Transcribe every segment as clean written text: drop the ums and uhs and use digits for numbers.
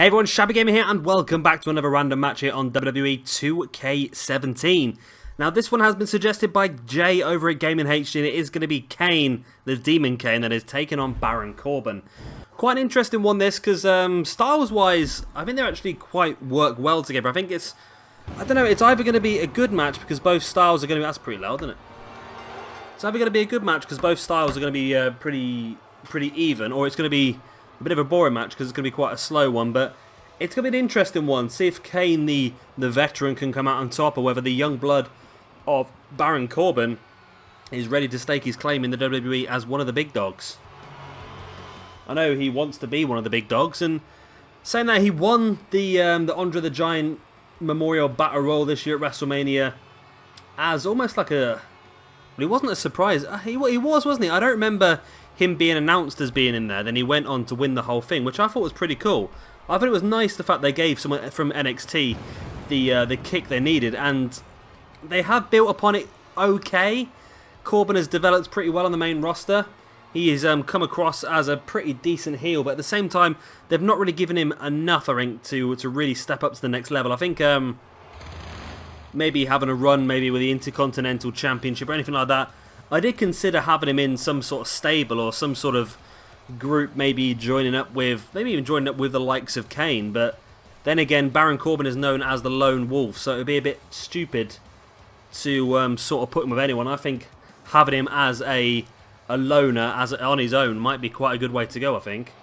Hey everyone, Shabby Gamer here, and welcome back to another random match here on WWE 2K17. Now, this one has been suggested by Jay over at Gaming HD, and it is going to be Kane, the Demon Kane, that is taking on Baron Corbin. Quite an interesting one, this, because styles-wise, I think they actually quite work well together. I think it's either going to be a good match because both styles are going to be... That's pretty loud, isn't it? It's either going to be a good match because both styles are going to be pretty even, or it's going to be a bit of a boring match because it's going to be quite a slow one, but it's going to be an interesting one. See if Kane, the veteran, can come out on top, or whether the young blood of Baron Corbin is ready to stake his claim in the WWE as one of the big dogs. I know he wants to be one of the big dogs, and saying that, he won the Andre the Giant Memorial Battle Royal this year at WrestleMania as almost like a... Well, he wasn't a surprise. He was, wasn't he? I don't remember him being announced as being in there. Then he went on to win the whole thing, which I thought was pretty cool. I thought it was nice the fact they gave someone from NXT the kick they needed, and they have built upon it okay. Corbin has developed pretty well on the main roster. He has come across as a pretty decent heel, but at the same time, they've not really given him enough, I think, to really step up to the next level. I think maybe having a run maybe with the Intercontinental Championship or anything like that, I did consider having him in some sort of stable or some sort of group, maybe even joining up with the likes of Kane. But then again, Baron Corbin is known as the Lone Wolf, so it would be a bit stupid to sort of put him with anyone. I think having him as a loner, on his own, might be quite a good way to go, I think.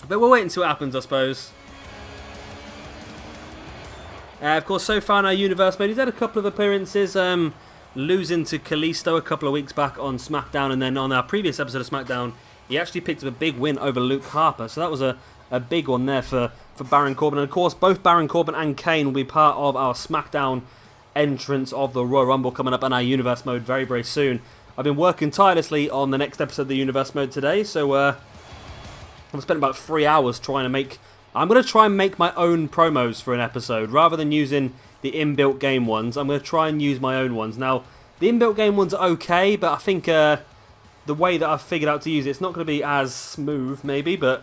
But we'll wait and see what happens, I suppose. Of course, so far in our Universe mode, he's had a couple of appearances, losing to Kalisto a couple of weeks back on SmackDown, and then on our previous episode of SmackDown, he actually picked up a big win over Luke Harper, so that was a big one there for Baron Corbin. And of course, both Baron Corbin and Kane will be part of our SmackDown entrance of the Royal Rumble coming up in our Universe mode very, very soon. I've been working tirelessly on the next episode of the Universe mode today, so I've spent about 3 hours trying to make... I'm going to try and make my own promos for an episode, rather than using the inbuilt game ones. I'm going to try and use my own ones. Now, the inbuilt game ones are okay, but I think the way that I've figured out to use it's not going to be as smooth, maybe, but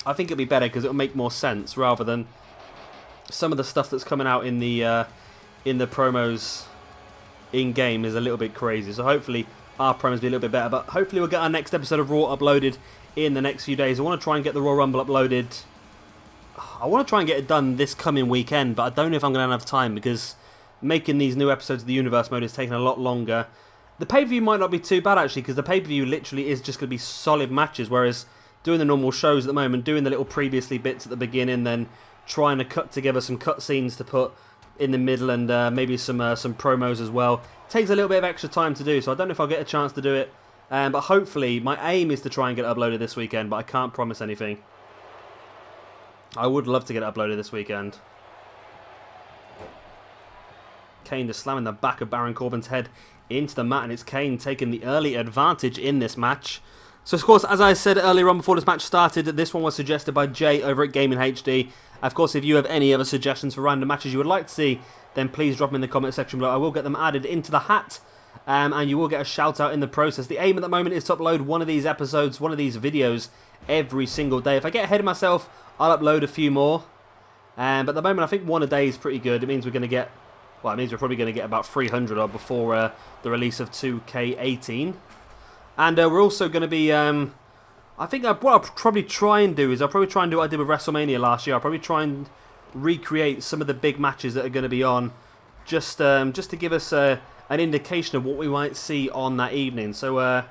I think it'll be better because it'll make more sense, rather than some of the stuff that's coming out in the promos in-game is a little bit crazy. So hopefully our promos be a little bit better, but hopefully we'll get our next episode of Raw uploaded in the next few days. I want to try and get the Royal Rumble uploaded. I want to try and get it done this coming weekend, but I don't know if I'm going to have time because making these new episodes of the Universe mode is taking a lot longer. The pay-per-view might not be too bad, actually, because the pay-per-view literally is just going to be solid matches, whereas doing the normal shows at the moment, doing the little previously bits at the beginning, then trying to cut together some cutscenes to put in the middle, and maybe some promos as well, takes a little bit of extra time to do, so I don't know if I'll get a chance to do it, but hopefully my aim is to try and get it uploaded this weekend, but I can't promise anything. I would love to get it uploaded this weekend. Kane just slamming the back of Baron Corbin's head into the mat, and it's Kane taking the early advantage in this match. So, of course, as I said earlier on before this match started, this one was suggested by Jay over at Gaming HD. Of course, if you have any other suggestions for random matches you would like to see, then please drop them in the comment section below. I will get them added into the hat, and you will get a shout out in the process. The aim at the moment is to upload one of these episodes, one of these videos, every single day. If I get ahead of myself, I'll upload a few more. But at the moment, I think one a day is pretty good. It means we're going to get... Well, it means we're probably going to get about 300 odd before the release of 2K18. And we're also going to be... I think what I'll probably try and do is I'll probably try and do what I did with WrestleMania last year. I'll probably try and recreate some of the big matches that are going to be on, just to give us an indication of what we might see on that evening. So,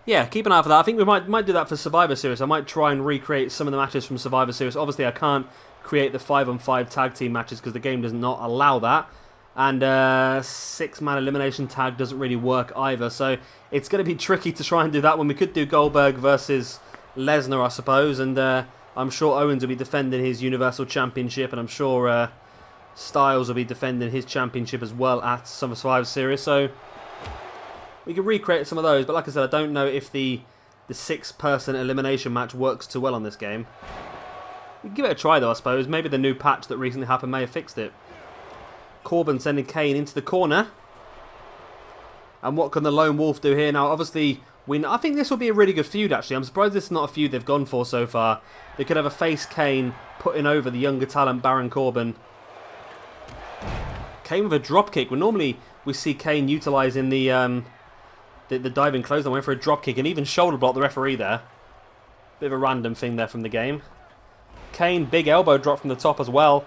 yeah, keep an eye for that. I think we might do that for Survivor Series. I might try and recreate some of the matches from Survivor Series. Obviously, I can't create the 5-on-5 tag team matches because the game does not allow that. And 6-man elimination tag doesn't really work either. So it's going to be tricky to try and do that one. We could do Goldberg versus Lesnar, I suppose. And I'm sure Owens will be defending his Universal Championship. And I'm sure Styles will be defending his championship as well at some Survivor Series. So we can recreate some of those. But like I said, I don't know if the 6-person elimination match works too well on this game. We can give it a try though, I suppose. Maybe the new patch that recently happened may have fixed it. Corbin sending Kane into the corner. And what can the Lone Wolf do here? Now, obviously, I think this will be a really good feud, actually. I'm surprised this is not a feud they've gone for so far. They could have a face Kane putting over the younger talent Baron Corbin. Kane with a dropkick. Well, normally we see Kane utilising the diving clothesline. Went for a dropkick and even shoulder block the referee there. Bit of a random thing there from the game. Kane, big elbow drop from the top as well.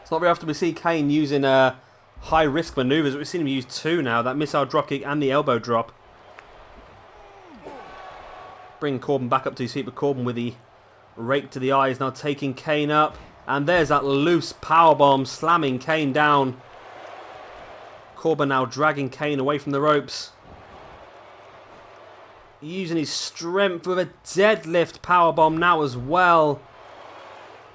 It's not very often we see Kane using high-risk manoeuvres. We've seen him use two now. That missile dropkick and the elbow drop. Bring Corbin back up to his feet, but Corbin with the rake to the eyes. Now taking Kane up. And there's that loose powerbomb slamming Kane down. Corbin now dragging Kane away from the ropes. Using his strength with a deadlift powerbomb now as well.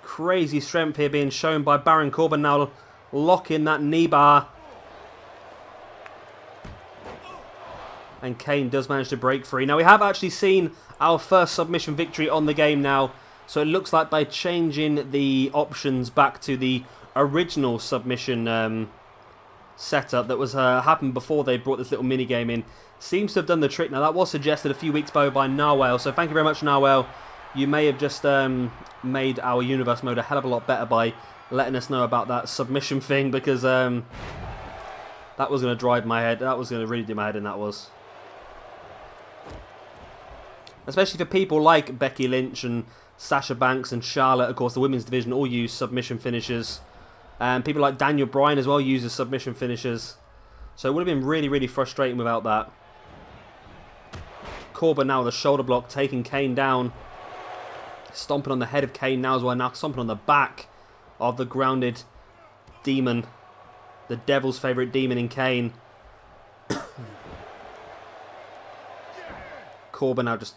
Crazy strength here being shown by Baron Corbin now locking that knee bar. And Kane does manage to break free. Now we have actually seen our first submission victory on the game now. So it looks like by changing the options back to the original submission setup that was happened before they brought this little mini game in, seems to have done the trick. Now that was suggested a few weeks ago by Narwhal, so thank you very much, Narwhal. You may have just made our universe mode a hell of a lot better by letting us know about that submission thing, because that was going to drive my head. That was going to really do my head in, that was. Especially for people like Becky Lynch and Sasha Banks and Charlotte, of course, the women's division all use submission finishers. And people like Daniel Bryan as well uses submission finishers. So it would have been really, really frustrating without that. Corbin now with a shoulder block, taking Kane down. Stomping on the head of Kane now as well. Now stomping on the back of the grounded demon. The devil's favourite demon in Kane. Corbin now just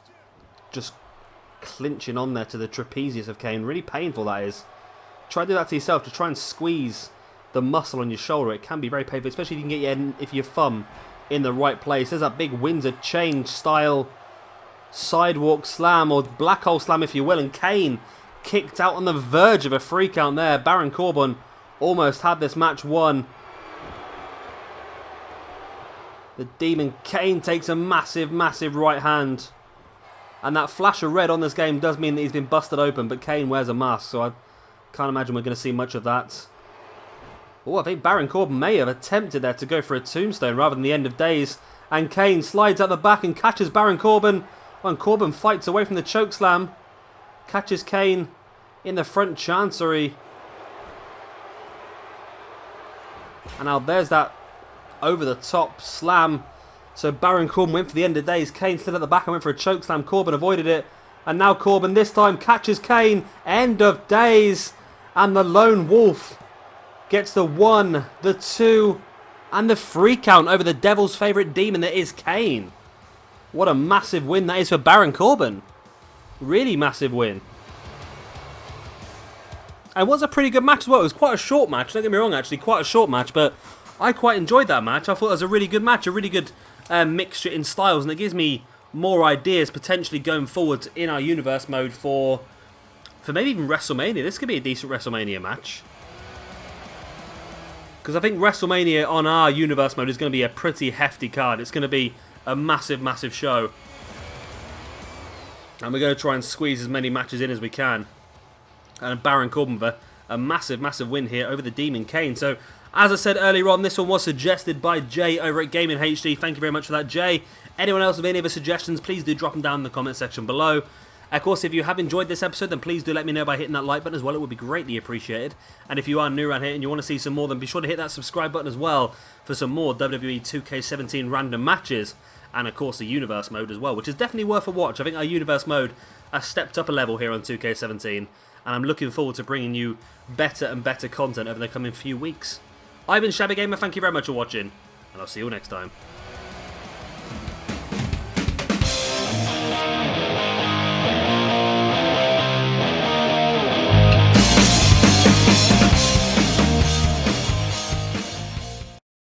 clinching on there to the trapezius of Kane. Really painful, that is. Try to do that to yourself, to try and squeeze the muscle on your shoulder. It can be very painful, especially if you can get your thumb in the right place. There's that big Windsor chain style sidewalk slam, or black hole slam if you will, and Kane kicked out on the verge of a free count there. Baron Corbin almost had this match won. The Demon Kane takes a massive, massive right hand. And that flash of red on this game does mean that he's been busted open, but Kane wears a mask, so I can't imagine we're going to see much of that. Oh, I think Baron Corbin may have attempted there to go for a tombstone rather than the end of days. And Kane slides out the back and catches Baron Corbin. When Corbin fights away from the chokeslam. Catches Kane in the front chancery. And now there's that over-the-top slam. So Baron Corbin went for the end of days. Kane slid at the back and went for a chokeslam. Corbin avoided it. And now Corbin this time catches Kane. End of days. And the Lone Wolf gets the 1, the 2, and the 3 count over the devil's favourite demon that is Kane. What a massive win that is for Baron Corbin. Really massive win. And it was a pretty good match as well. It was quite a short match. Don't get me wrong, actually. Quite a short match. But I quite enjoyed that match. I thought it was a really good match. A really good mixture in styles. And it gives me more ideas potentially going forward in our universe mode for maybe even WrestleMania. This could be a decent WrestleMania match. Because I think WrestleMania on our universe mode is going to be a pretty hefty card. It's going to be a massive, massive show. And we're going to try and squeeze as many matches in as we can. And Baron Corbin with a massive, massive win here over the Demon Kane. So, as I said earlier on, this one was suggested by Jay over at Gaming HD. Thank you very much for that, Jay. Anyone else with any other suggestions, please do drop them down in the comment section below. Of course, if you have enjoyed this episode, then please do let me know by hitting that like button as well. It would be greatly appreciated. And if you are new around here and you want to see some more, then be sure to hit that subscribe button as well for some more WWE 2K17 random matches. And of course, the Universe mode as well, which is definitely worth a watch. I think our Universe mode has stepped up a level here on 2K17. And I'm looking forward to bringing you better and better content over the coming few weeks. I've been Shabby Gamer, thank you very much for watching. And I'll see you all next time.